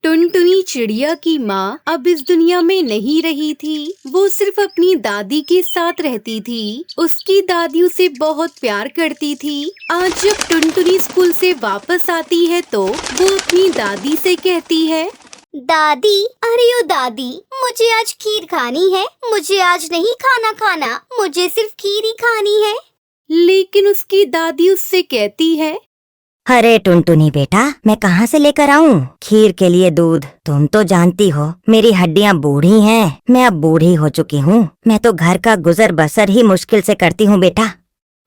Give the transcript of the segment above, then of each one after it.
टुनटुनी चिड़िया की माँ अब इस दुनिया में नहीं रही थी। वो सिर्फ अपनी दादी के साथ रहती थी। उसकी दादी उसे बहुत प्यार करती थी। आज जब टुनटुनी स्कूल से वापस आती है तो वो अपनी दादी से कहती है, दादी, अरे ओ दादी, मुझे आज खीर खानी है। मुझे आज नहीं खाना, मुझे सिर्फ खीर ही खानी है। लेकिन उसकी दादी उससे कहती है, अरे टुनटुनी बेटा, मैं कहाँ से लेकर आऊँ खीर के लिए दूध? तुम तो जानती हो मेरी हड्डियाँ बूढ़ी हैं। मैं अब बूढ़ी हो चुकी हूँ। मैं तो घर का गुजर बसर ही मुश्किल से करती हूँ बेटा।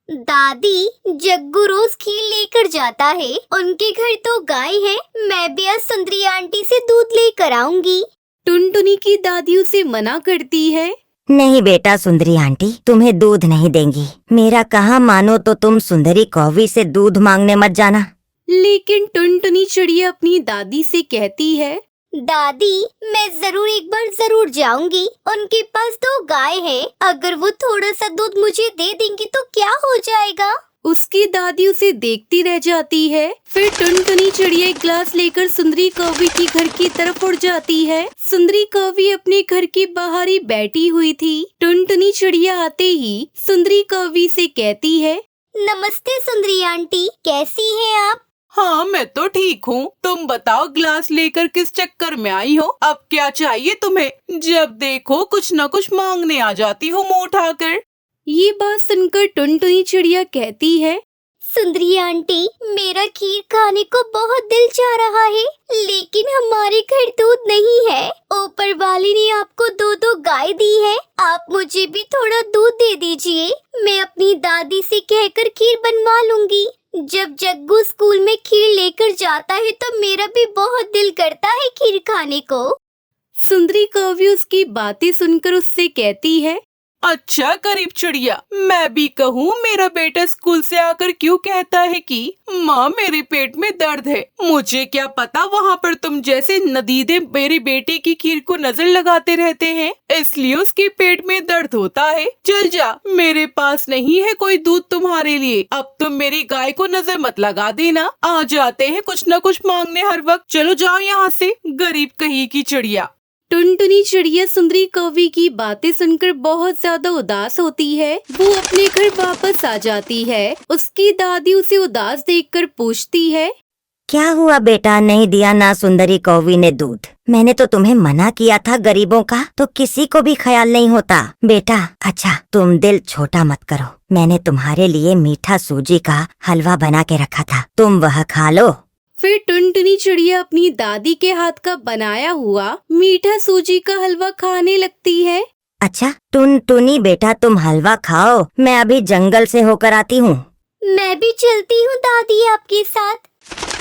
दादी, जग्गू रोज खीर लेकर जाता है। उनके घर तो गाय है। मैं भी आज सुंदरी आंटी से दूध लेकर आऊंगी। टुनटुनी की दादी उसे मना करती है। नहीं बेटा सुंदरी आंटी, तुम्हें दूध नहीं देंगी। मेरा कहा मानो तो तुम सुंदरी कौवी से दूध मांगने मत जाना। लेकिन टुनटुनी चिड़िया अपनी दादी से कहती है, दादी, मैं जरूर एक बार जरूर जाऊंगी। उनके पास 2 गाय है। अगर वो थोड़ा सा दूध मुझे दे देंगी तो क्या हो जाएगा? उसकी दादी उसे देखती रह जाती है। फिर टुनटुनी चिड़िया एक ग्लास लेकर सुंदरी कौवी की घर की तरफ उड़ जाती है। सुंदरी कौवी अपने घर के बाहर ही बैठी हुई थी। टुनटुनी चिड़िया आते ही सुंदरी कौवी से कहती है, नमस्ते सुंदरी आंटी, कैसी हैं आप? हाँ, मैं तो ठीक हूँ। तुम बताओ, ग्लास लेकर किस चक्कर में आई हो? अब क्या चाहिए तुम्हें? जब देखो कुछ न कुछ मांगने आ जाती हो मुँह उठाकर। ये बात सुनकर टुनटुनी चिड़िया कहती है, सुंदरी आंटी, मेरा खीर खाने को बहुत दिल चाह रहा है, लेकिन हमारे घर दूध नहीं है। ऊपर वाले ने आपको 2 गाय दी है। आप मुझे भी थोड़ा दूध दे दीजिए। मैं अपनी दादी से कहकर खीर बनवा लूंगी। जब जग्गू स्कूल में खीर लेकर जाता है तो मेरा भी बहुत दिल करता है खीर खाने को। सुंदरी कौवी उसकी बातें सुनकर उससे कहती है, अच्छा गरीब चिड़िया, मैं भी कहूँ, मेरा बेटा स्कूल से आकर क्यों कहता है कि माँ मेरे पेट में दर्द है। मुझे क्या पता वहाँ पर तुम जैसे नदीदे मेरे बेटे की खीर को नजर लगाते रहते हैं, इसलिए उसके पेट में दर्द होता है। चल जा, मेरे पास नहीं है कोई दूध तुम्हारे लिए। अब तुम मेरी गाय को नजर मत लगा देना। आ जाते हैं कुछ न कुछ मांगने हर वक्त। चलो जाओ यहाँ से, गरीब कहीं की चिड़िया। टुनटुनी चिड़िया सुंदरी कौवी की बातें सुनकर बहुत ज्यादा उदास होती है। वो अपने घर वापस आ जाती है। उसकी दादी उसे उदास देखकर पूछती है, क्या हुआ बेटा, नहीं दिया ना सुंदरी कौवी ने दूध? मैंने तो तुम्हें मना किया था, गरीबों का तो किसी को भी ख्याल नहीं होता बेटा। अच्छा तुम दिल छोटा मत करो, मैंने तुम्हारे लिए मीठा सूजी का हलवा बना के रखा था, तुम वह खा लो। फिर टुनटुनी चिड़िया अपनी दादी के हाथ का बनाया हुआ मीठा सूजी का हलवा खाने लगती है। अच्छा टुनटुनी बेटा, तुम हलवा खाओ, मैं अभी जंगल से होकर आती हूँ। मैं भी चलती हूँ दादी आपके साथ।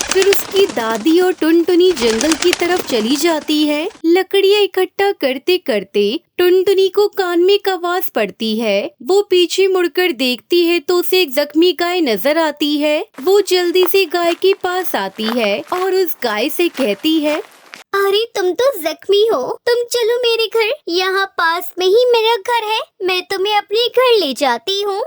फिर उसकी दादी और टुनटुनी जंगल की तरफ चली जाती है। लकड़ियाँ इकट्ठा करते करते टुनटुनी को कान में एक आवाज पड़ती है। वो पीछे मुड़कर देखती है तो उसे एक जख्मी गाय नजर आती है। वो जल्दी से गाय के पास आती है और उस गाय से कहती है, अरे तुम तो जख्मी हो, तुम चलो मेरे घर। यहाँ पास में ही मेरा घर है, मैं तुम्हें अपने घर ले जाती हूँ।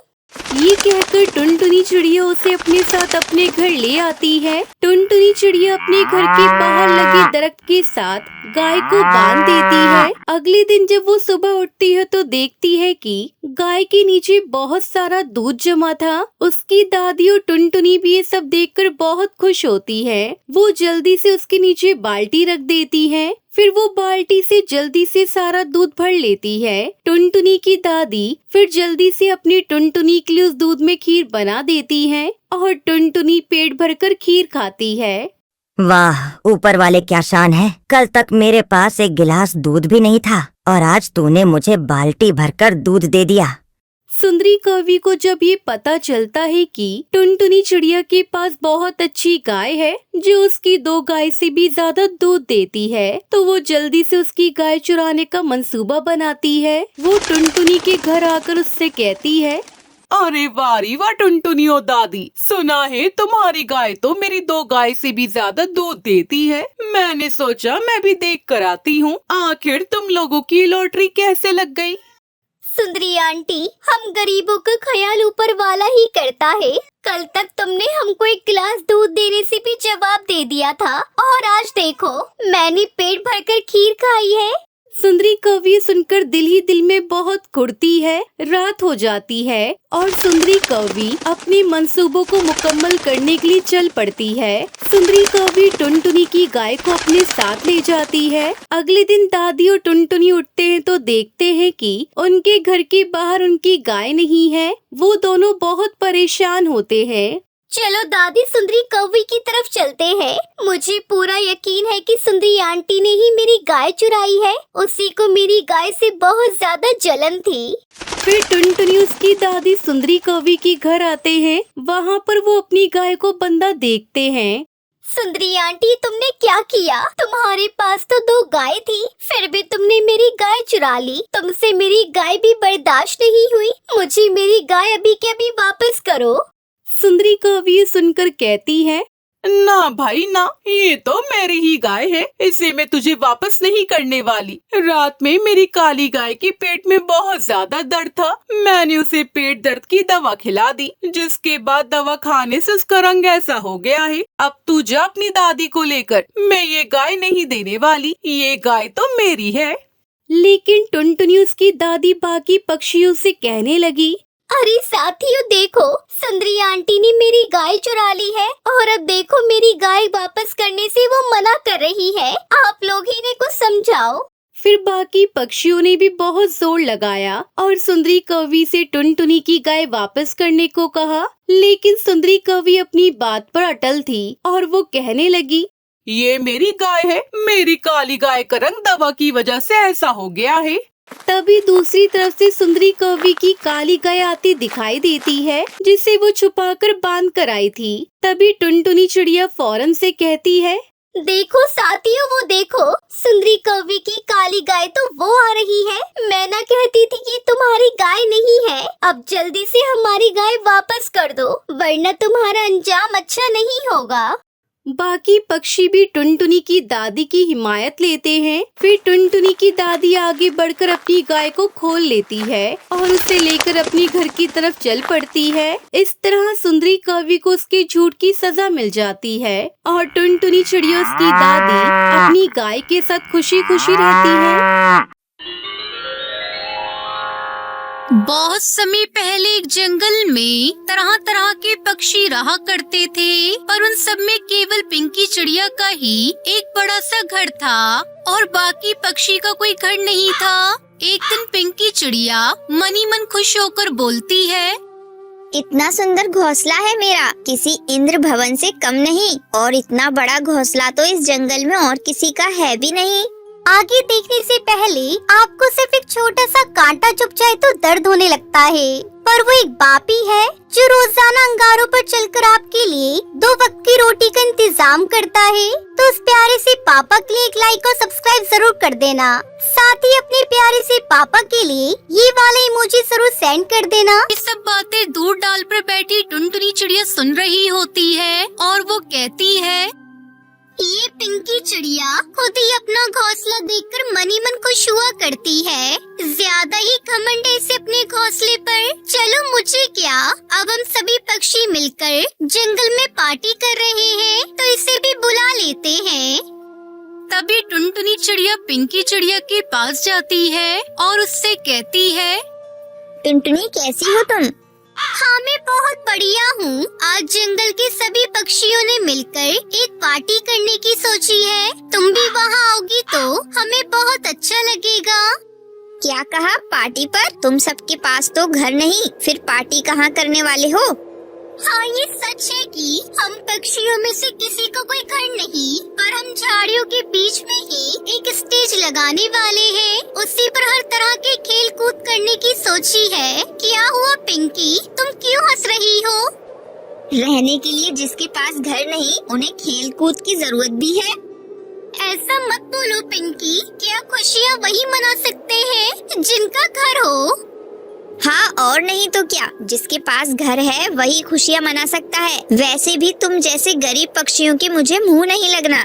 ये कहकर टुनटुनी चिड़िया उसे अपने साथ अपने घर ले आती है। टुनटुनी चिड़िया अपने घर के बाहर लगे दरख्त के साथ गाय को बांध देती है। अगले दिन जब वो सुबह उठती है तो देखती है कि गाय के नीचे बहुत सारा दूध जमा था। उसकी दादी और टुनटुनी भी ये सब देखकर बहुत खुश होती है। वो जल्दी से उसके नीचे बाल्टी रख देती है। फिर वो बाल्टी से जल्दी से सारा दूध भर लेती है। टुनटुनी की दादी फिर जल्दी से अपनी टुनटुनी के लिए उस दूध में खीर बना देती है और टुनटुनी पेट भरकर खीर खाती है। वाह, ऊपर वाले क्या शान है। कल तक मेरे पास एक गिलास दूध भी नहीं था और आज तूने मुझे बाल्टी भरकर दूध दे दिया। सुंदरी कौवी को जब ये पता चलता है कि टुनटुनी चिड़िया के पास बहुत अच्छी गाय है जो उसकी 2 गाय से भी ज्यादा दूध देती है, तो वो जल्दी से उसकी गाय चुराने का मंसूबा बनाती है। वो टुनटुनी के घर आकर उससे कहती है, अरे वारी वाह टुनटुनी ओ दादी, सुना है तुम्हारी गाय तो मेरी 2 गाय से भी ज्यादा दूध देती है। मैंने सोचा मैं भी देख कर आती हूँ, आखिर तुम लोगों की लॉटरी कैसे लग गई। सुंदरी आंटी, हम गरीबों का ख्याल ऊपर वाला ही करता है। कल तक तुमने हमको एक गिलास दूध देने से भी जवाब दे दिया था, और आज देखो मैंने पेट भरकर खीर खाई है। सुंदरी कौवी सुनकर दिल ही दिल में बहुत कुढ़ती है। रात हो जाती है और सुंदरी कौवी अपने मंसूबों को मुकम्मल करने के लिए चल पड़ती है। सुंदरी कौवी टुनटुनी की गाय को अपने साथ ले जाती है। अगले दिन दादी और टुनटुनी उठते हैं तो देखते हैं कि उनके घर के बाहर उनकी गाय नहीं है। वो दोनों बहुत परेशान होते हैं। चलो दादी, सुंदरी कौवी की तरफ चलते हैं। मुझे पूरा यकीन है कि सुंदरी आंटी ने ही मेरी गाय चुराई है। उसी को मेरी गाय से बहुत ज्यादा जलन थी। फिर टुनटुनी उसकी दादी सुंदरी कौवी के घर आते हैं। वहाँ पर वो अपनी गाय को बंधा देखते हैं। सुंदरी आंटी, तुमने क्या किया? तुम्हारे पास तो 2 गाय थी, फिर भी तुमने मेरी गाय चुरा ली। तुमसे मेरी गाय भी बर्दाश्त नहीं हुई। मुझे मेरी गाय अभी के अभी वापस करो। सुंदरी कौवी सुनकर कहती है, ना भाई ना, ये तो मेरी ही गाय है, इसे मैं तुझे वापस नहीं करने वाली। रात में मेरी काली गाय के पेट में बहुत ज्यादा दर्द था। मैंने उसे पेट दर्द की दवा खिला दी, जिसके बाद दवा खाने से उसका रंग ऐसा हो गया है। अब तू जा अपनी दादी को लेकर, मैं ये गाय नहीं देने वाली, ये गाय तो मेरी है। लेकिन टुनटुनी उसकी दादी बाकी पक्षियों से कहने लगी, अरे साथियों, देखो सुंदरी आंटी ने मेरी गाय चुरा ली है, और अब देखो मेरी गाय वापस करने से वो मना कर रही है। आप लोग ही ने कुछ समझाओ। फिर बाकी पक्षियों ने भी बहुत जोर लगाया और सुंदरी कौवी से टुनटुनी की गाय वापस करने को कहा। लेकिन सुंदरी कौवी अपनी बात पर अटल थी और वो कहने लगी, ये मेरी गाय है, मेरी काली गाय का रंग दवा की वजह से ऐसा हो गया है। तभी दूसरी तरफ से सुंदरी कौवी की काली गाय आती दिखाई देती है, जिसे वो छुपाकर बांध कर आई थी। तभी टुनटुनी चिड़िया फौरन से कहती है, देखो साथियों, वो देखो सुंदरी कौवी की काली गाय तो वो आ रही है। मैं ना कहती थी कि तुम्हारी गाय नहीं है। अब जल्दी से हमारी गाय वापस कर दो, वरना तुम्हारा अंजाम अच्छा नहीं होगा। बाकी पक्षी भी टुनटुनी की दादी की हिमायत लेते हैं। फिर टुनटुनी की दादी आगे बढ़कर अपनी गाय को खोल लेती है और उसे लेकर अपनी घर की तरफ चल पड़ती है। इस तरह सुंदरी कौवी को उसके झूठ की सजा मिल जाती है और टुनटुनी चिड़िया उसकी दादी अपनी गाय के साथ खुशी खुशी रहती है। बहुत समय पहले एक जंगल में तरह तरह के पक्षी रहा करते थे, पर उन सब में केवल पिंकी चिड़िया का ही एक बड़ा सा घर था और बाकी पक्षी का कोई घर नहीं था। एक दिन पिंकी चिड़िया मनी मन खुश होकर बोलती है, इतना सुंदर घोंसला है मेरा, किसी इंद्र भवन से कम नहीं, और इतना बड़ा घोंसला तो इस जंगल में और किसी का है भी नहीं। आगे देखने से पहले आपको सिर्फ एक छोटा सा कांटा चुभ जाए तो दर्द होने लगता है, पर वो एक बाप ही है जो रोजाना अंगारों पर चलकर आपके लिए 2 वक्त की रोटी का इंतजाम करता है। तो उस प्यारे से पापा के लिए एक लाइक और सब्सक्राइब जरूर कर देना। साथ ही अपने प्यारे से पापा के लिए ये वाला इमोजी जरूर सेंड कर देना। ये सब बातें दूर डाल पर बैठी टुनटुनी चिड़िया सुन रही होती है और वो कहती है, ये पिंकी चिड़िया खुद ही अपना घोंसला देखकर मनी मन खुश हुआ करती है। ज्यादा ही घमंड है इसे अपने घोंसले पर। चलो मुझे क्या, अब हम सभी पक्षी मिलकर जंगल में पार्टी कर रहे हैं, तो इसे भी बुला लेते हैं। तभी टुनटुनी चिड़िया पिंकी चिड़िया के पास जाती है और उससे कहती है, टुनटुनी कैसी हो तुम? हाँ, मैं बहुत बढ़िया हूँ। आज जंगल के सभी पक्षियों ने मिलकर एक पार्टी करने की सोची है। तुम भी वहाँ आओगी तो हमें बहुत अच्छा लगेगा। क्या कहा, पार्टी पर? तुम सबके पास तो घर नहीं, फिर पार्टी कहाँ करने वाले हो? हाँ, ये सच है कि हम पक्षियों में से किसी को कोई घर नहीं, पर हम झाड़ियों के बीच में ही एक स्टेज लगाने वाले हैं। उसी पर हर तरह के खेल कूद करने की सोची है। क्या हुआ पिंकी, तुम क्यों हंस रही हो? रहने के लिए जिसके पास घर नहीं, उन्हें खेल कूद की जरूरत भी है। ऐसा मत बोलो पिंकी, क्या खुशियाँ वही मना सकते हैं जिनका घर हो? हाँ और नहीं तो क्या, जिसके पास घर है वही खुशियाँ मना सकता है। वैसे भी तुम जैसे गरीब पक्षियों के मुझे मुंह नहीं लगना।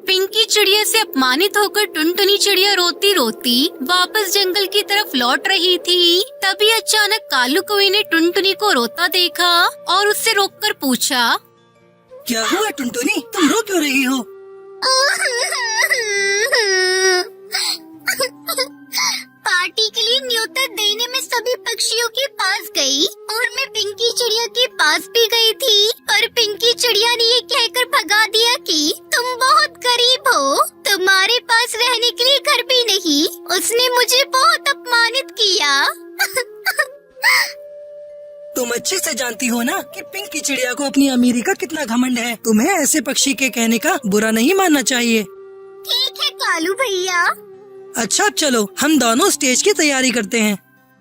पिंकी चिड़िया से अपमानित होकर टुनटुनी चिड़िया रोती रोती वापस जंगल की तरफ लौट रही थी। तभी अचानक कालू कौवे ने टुनटुनी को रोता देखा और उससे रोककर पूछा, क्या हुआ टुनटुनी, तुम रो क्यों रही हो? पार्टी के लिए न्योता देने में सभी पक्षियों के पास गई और मैं पिंकी चिड़िया के पास भी गई थी, पर पिंकी चिड़िया ने ये कहकर भगा दिया कि तुम बहुत गरीब हो, तुम्हारे पास रहने के लिए घर भी नहीं। उसने मुझे बहुत अपमानित किया। तुम अच्छे से जानती हो ना कि पिंकी चिड़िया को अपनी अमीरी का कितना घमंड है। तुम्हें ऐसे पक्षी के कहने का बुरा नहीं मानना चाहिए। ठीक है कालू भैया। अच्छा चलो हम दोनों स्टेज की तैयारी करते हैं।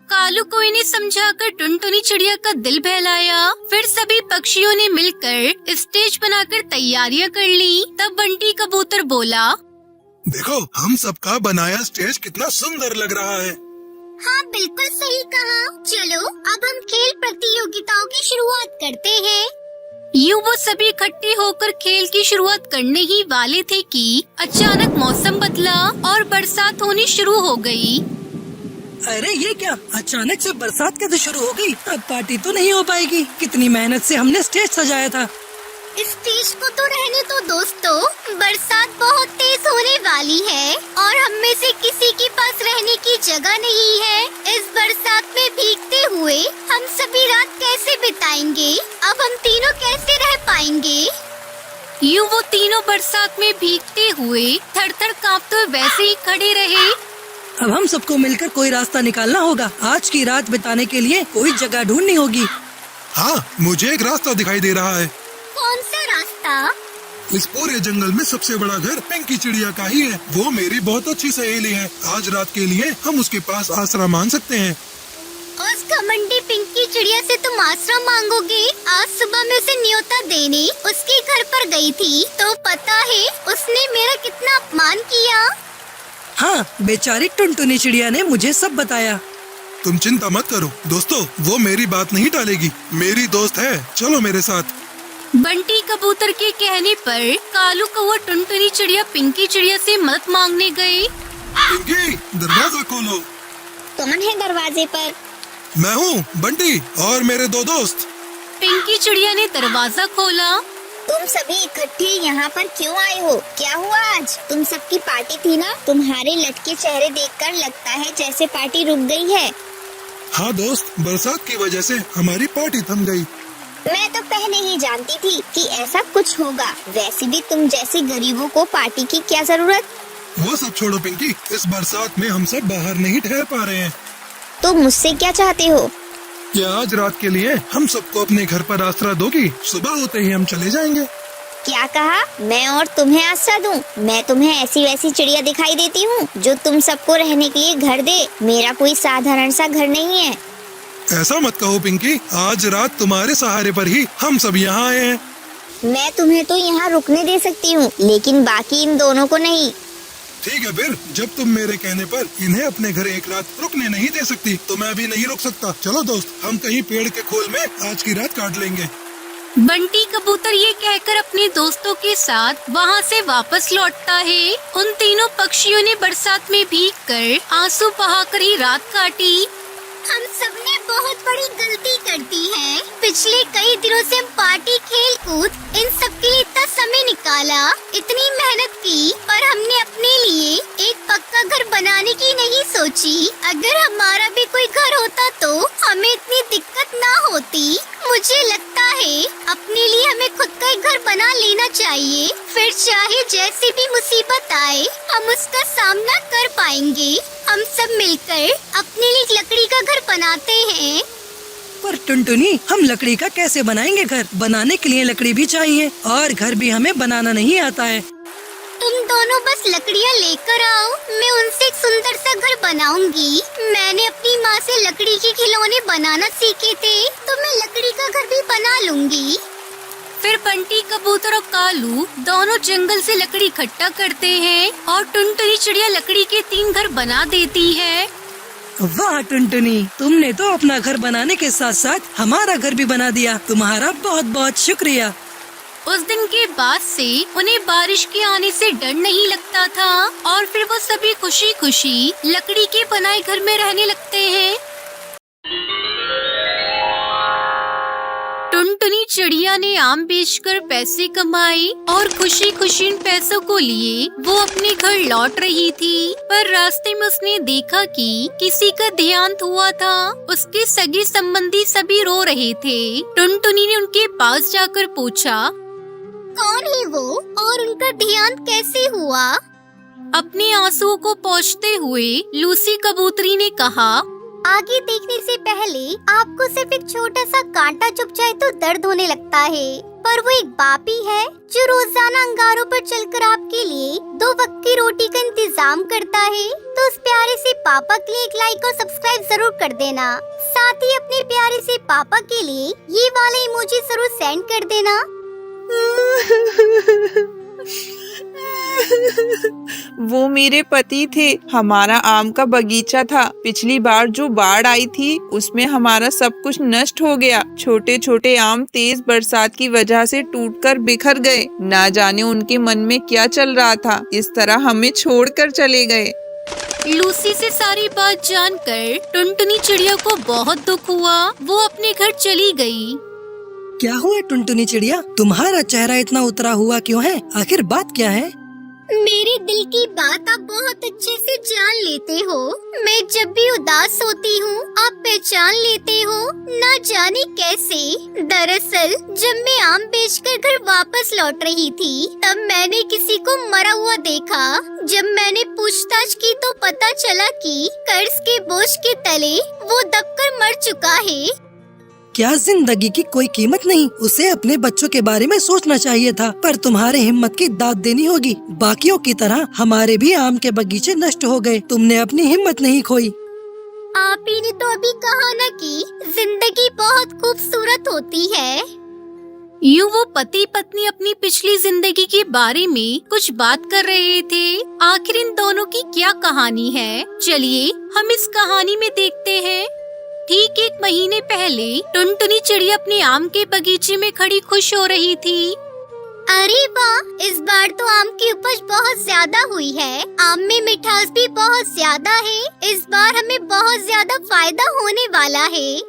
कालू कौवे ने समझाकर टुनटुनी चिड़िया का दिल बहलाया। फिर सभी पक्षियों ने मिलकर स्टेज बनाकर तैयारियां कर ली। तब बंटी कबूतर बोला, देखो हम सबका बनाया स्टेज कितना सुंदर लग रहा है। हाँ बिल्कुल सही कहा। चलो अब हम खेल प्रतियोगिताओं की शुरुआत करते हैं। यूं वो सभी इकट्ठे होकर खेल की शुरुआत करने ही वाले थे कि अचानक मौसम बदला और बरसात होनी शुरू हो गई। अरे ये क्या, अचानक से बरसात कैसे शुरू हो गई? अब पार्टी तो नहीं हो पाएगी। कितनी मेहनत से हमने स्टेज सजाया था। स्टेज को तो रहने दो दोस्तों, बरसात बहुत तेज होने वाली है और हम में से किसी के पास रहने की जगह नहीं है। इस बरसात में भीगते हुए हम सभी रात कैसे बिताएंगे? अब हम तीनों कैसे रह पाएंगे? यूं वो तीनों बरसात में भीगते हुए थर थर कांपते हुए वैसे ही खड़े रहे। अब हम सबको मिलकर कोई रास्ता निकालना होगा। आज की रात बिताने के लिए कोई जगह ढूंढनी होगी। हाँ मुझे एक रास्ता दिखाई दे रहा है। कौन सा रास्ता? इस पूरे जंगल में सबसे बड़ा घर पिंकी चिड़िया का ही है। वो मेरी बहुत अच्छी सहेली है। आज रात के लिए हम उसके पास आसरा मांग सकते हैं। उस घमंडी पिंकी चिड़िया से तुम आसरा मांगोगे? आज सुबह मैं उसे न्योता देने उसके घर पर गई थी तो पता है उसने मेरा कितना अपमान किया। हाँ बेचारी टुनटुनी चिड़िया ने मुझे सब बताया। तुम चिंता मत करो दोस्तों, वो मेरी बात नहीं टालेगी। मेरी दोस्त है, चलो मेरे साथ। बंटी कबूतर के कहने पर कालू कौवा टुनटुनी चिड़िया पिंकी चिड़िया से मदद मांगने गए। पिंकी दरवाजा खोलो। कौन है दरवाजे पर? मैं हूँ बंटी और मेरे दो दोस्त। पिंकी चिड़िया ने दरवाजा खोला। तुम सभी इकट्ठे यहाँ पर क्यों आए हो? क्या हुआ आज? तुम सबकी पार्टी थी ना? तुम्हारे लटके चेहरे देखकर लगता है जैसे पार्टी रुक गई है। हाँ दोस्त, बरसात की वजह से हमारी पार्टी थम गई। मैं तो पहले ही जानती थी कि ऐसा कुछ होगा। वैसे भी तुम जैसे गरीबों को पार्टी की क्या जरूरत? वो सब छोड़ो पिंकी, इस बरसात में हम सब बाहर नहीं ठहर पा रहे हैं। तो मुझसे क्या चाहते हो? क्या आज रात के लिए हम सबको अपने घर पर आसरा दोगी? सुबह होते ही हम चले जाएंगे। क्या कहा? मैं और तुम्हें आसरा दूं? मैं तुम्हें ऐसी वैसी चिड़िया दिखाई देती हूँ जो तुम सबको रहने के लिए घर दे? मेरा कोई साधारण सा घर नहीं है। ऐसा मत कहो पिंकी, आज रात तुम्हारे सहारे पर ही हम सब यहाँ आए हैं। मैं तुम्हें तो यहाँ रुकने दे सकती हूँ, लेकिन बाकी इन दोनों को नहीं। ठीक है फिर, जब तुम मेरे कहने पर इन्हें अपने घर एक रात रुकने नहीं दे सकती तो मैं भी नहीं रुक सकता। चलो दोस्त, हम कहीं पेड़ के खोल में आज की रात काट लेंगे। बंटी कबूतर ये कहकर अपने दोस्तों के साथ वहाँ से वापस लौटता है। उन तीनों पक्षियों ने बरसात में भीगकर आंसू बहाकर ही रात काटी। हम सबने बहुत बड़ी गलती कर दी है। पिछले कई दिनों से हम पार्टी, खेल कूद इन सब के लिए इतना समय निकाला, इतनी मेहनत की, पर हमने अपने लिए एक पक्का घर बनाने की नहीं सोची। अगर हमारा भी कोई घर होता तो हमें इतनी दिक्कत ना होती। मुझे लगता है अपने लिए हमें खुद का एक घर बना लेना चाहिए। फिर चाहे जैसी भी मुसीबत आए हम उसका सामना कर पाएंगे। हम सब मिलकर अपने लिए लकड़ी का घर बनाते हैं। पर टुनटुनी, हम लकड़ी का कैसे बनाएंगे घर? बनाने के लिए लकड़ी भी चाहिए और घर भी हमें बनाना नहीं आता है। तुम दोनों बस लकड़ियाँ लेकर आओ, मैं उनसे एक सुंदर सा घर बनाऊंगी। मैंने अपनी माँ से लकड़ी के खिलौने बनाना सीखे थे, तो मैं लकड़ी का घर भी बना लूंगी। फिर बंटी कबूतर और कालू दोनों जंगल से लकड़ी इकट्ठा करते हैं और टुनटुनी चिड़िया लकड़ी के 3 घर बना देती है। वाह टुनटुनी, तुमने तो अपना घर बनाने के साथ साथ हमारा घर भी बना दिया। तुम्हारा बहुत बहुत शुक्रिया। उस दिन के बाद से उन्हें बारिश के आने से डर नहीं लगता था और फिर वो सभी खुशी खुशी लकड़ी के बनाए घर में रहने लगते हैं। टुनटुनी चिड़िया ने आम बेचकर पैसे कमाए और खुशी खुशी इन पैसों को लिए वो अपने घर लौट रही थी, पर रास्ते में उसने देखा कि किसी का देहांत हुआ था। उसके सगे संबंधी सभी रो रहे थे। टुनटुनी ने उनके पास जाकर पूछा, कौन है वो और उनका देहांत कैसे हुआ? अपने आंसुओं को पोंछते हुए लूसी कबूतरी ने कहा, आगे देखने से पहले आपको सिर्फ एक छोटा सा कांटा चुभ जाए तो दर्द होने लगता है, पर वो एक बाप ही है जो रोजाना अंगारों पर चलकर आपके लिए 2 वक्त की रोटी का इंतजाम करता है। तो उस प्यारे से पापा के लिए एक लाइक और सब्सक्राइब जरूर कर देना। साथ ही अपने प्यारे से पापा के लिए ये वाला इमोजी जरूर सेंड कर देना। वो मेरे पति थे। हमारा आम का बगीचा था। पिछली बार जो बाढ़ आई थी उसमें हमारा सब कुछ नष्ट हो गया। छोटे छोटे आम तेज बरसात की वजह से टूटकर बिखर गए। ना जाने उनके मन में क्या चल रहा था, इस तरह हमें छोड़कर चले गए। लूसी से सारी बात जानकर टुनटुनी चिड़िया को बहुत दुख हुआ। वो अपने घर चली गई। क्या हुआ टुनटुनी चिड़िया, तुम्हारा चेहरा इतना उतरा हुआ क्यों है? आखिर बात क्या है? मेरे दिल की बात आप बहुत अच्छे से जान लेते हो। मैं जब भी उदास होती हूँ आप पहचान लेते हो, ना जाने कैसे। दरअसल जब मैं आम बेचकर घर वापस लौट रही थी तब मैंने किसी को मरा हुआ देखा। जब मैंने पूछताछ की तो पता चला कि कर्ज के बोझ के तले वो दबकर मर चुका है। क्या जिंदगी की कोई कीमत नहीं? उसे अपने बच्चों के बारे में सोचना चाहिए था, पर तुम्हारे हिम्मत की दाद देनी होगी। बाकियों की तरह हमारे भी आम के बगीचे नष्ट हो गए, तुमने अपनी हिम्मत नहीं खोई। आप ही ने तो अभी कहा ना कि जिंदगी बहुत खूबसूरत होती है। यूं वो पति पत्नी अपनी पिछली जिंदगी के बारे में कुछ बात कर रहे थे। आखिर इन दोनों की क्या कहानी है, चलिए हम इस कहानी में देखते हैं। ठीक 1 महीने पहले टुनटुनी चिड़िया अपने आम के बगीचे में खड़ी खुश हो रही थी। अरे वाह, इस बार तो आम की उपज बहुत ज्यादा हुई है। आम में मिठास भी बहुत ज्यादा है। इस बार हमें बहुत ज्यादा फायदा होने वाला है।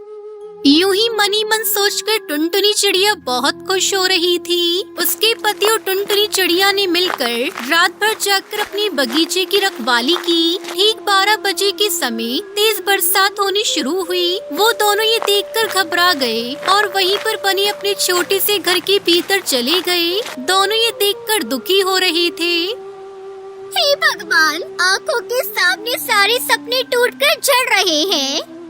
यूं ही मनी मन सोचकर टुनटुनी चिड़िया बहुत खुश हो रही थी। उसके पति और टुनटुनी चिड़िया ने मिलकर रात भर जागकर अपने बगीचे की रखवाली की। ठीक 12 बजे के समय तेज बरसात होनी शुरू हुई। वो दोनों ये देखकर घबरा गए और वहीं पर बने अपने छोटे से घर के भीतर चले गए। दोनों ये देखकर दुखी हो रहे थे। हे भगवान, आंखों के सामने सारे सपने टूटकर जड़ रहे हैं।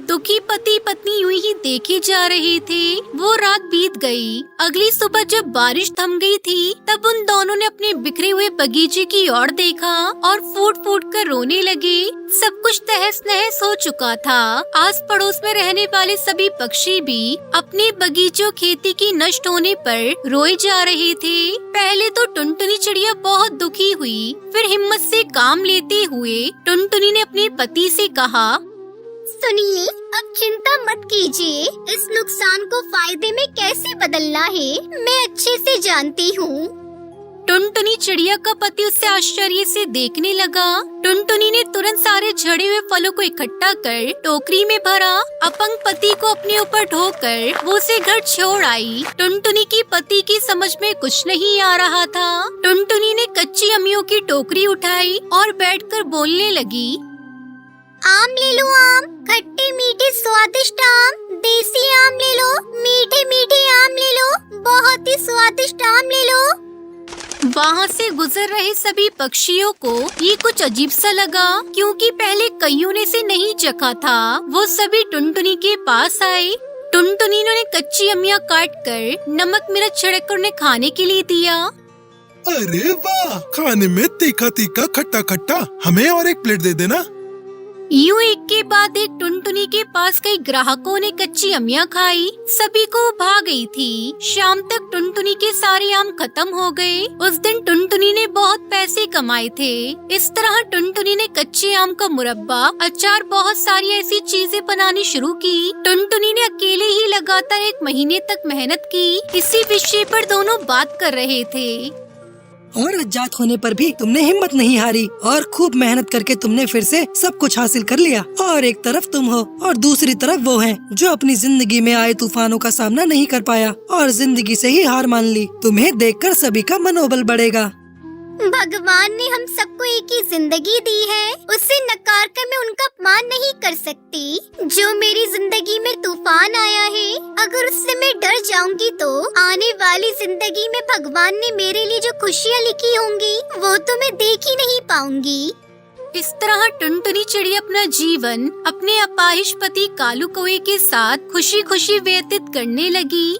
दुखी पति पत्नी यूं ही देखे जा रहे थे। वो रात बीत गई। अगली सुबह जब बारिश थम गई थी तब उन दोनों ने अपने बिखरे हुए बगीचे की ओर देखा और फूट फूट कर रोने लगे। सब कुछ तहस नहस हो चुका था। आस पड़ोस में रहने वाले सभी पक्षी भी अपने बगीचों खेती की नष्ट होने पर रोए जा रहे थे। पहले तो टुनटुनी चिड़िया बहुत दुखी हुई, फिर हिम्मत से काम लेते हुए टुनटुनी ने अपने पति से कहा, सुनिए, अब चिंता मत कीजिए। इस नुकसान को फायदे में कैसे बदलना है मैं अच्छे से जानती हूँ। टुनटुनी चिड़िया का पति उससे आश्चर्य से देखने लगा। टुनटुनी ने तुरंत सारे झड़े हुए फलों को इकट्ठा कर टोकरी में भरा। अपंग पति को अपने ऊपर ढोकर वो उसे घर छोड़ आई। टुनटुनी की पति की समझ में कुछ नहीं आ रहा था। टुनटुनी ने कच्ची अमियों की टोकरी उठाई और बैठकर बोलने लगी, आम ले लो आम, खट्टे मीठे स्वादिष्ट आम। देसी आम ले लो, मीठे मीठे आम ले लो, बहुत ही स्वादिष्ट आम ले लो। वहाँ से गुजर रहे सभी पक्षियों को ये कुछ अजीब सा लगा, क्योंकि पहले कईयों ने इसे नहीं चखा था। वो सभी टुनटुनी के पास आए। टुनटुनी ने कच्ची अमियाँ काट कर नमक मिर्च छिड़क कर उन्हें खाने के लिए दिया। अरे वाह, खाने में तीखा तीखा खट्टा खट्टा, हमें और एक प्लेट दे देना। यूं एक के बाद एक टुनटुनी के पास कई ग्राहकों ने कच्ची अमियां खाई। सभी को भा गई थी। शाम तक टुनटुनी के सारे आम खत्म हो गए। उस दिन टुनटुनी ने बहुत पैसे कमाए थे। इस तरह टुनटुनी ने कच्चे आम का मुरब्बा, अचार, बहुत सारी ऐसी चीजें बनानी शुरू की। टुनटुनी ने अकेले ही लगातार 1 महीने तक मेहनत की। इसी विषय पर दोनों बात कर रहे थे। और अज्ञात होने पर भी तुमने हिम्मत नहीं हारी और खूब मेहनत करके तुमने फिर से सब कुछ हासिल कर लिया। और एक तरफ तुम हो और दूसरी तरफ वो हैं जो अपनी जिंदगी में आए तूफानों का सामना नहीं कर पाया और जिंदगी से ही हार मान ली। तुम्हें देखकर सभी का मनोबल बढ़ेगा। भगवान ने हम सबको एक ही जिंदगी दी है, उसे नकार कर मैं उनका अपमान नहीं कर सकती। जो मेरी जिंदगी में तूफान आया है, अगर उससे मैं डर जाऊंगी तो आने वाली जिंदगी में भगवान ने मेरे लिए जो खुशियाँ लिखी होंगी वो तो मैं देख ही नहीं पाऊंगी। इस तरह टुनटुनी चिड़िया अपना जीवन अपने अपाहिज पति कालू कौवे के साथ खुशी खुशी व्यतीत करने लगी।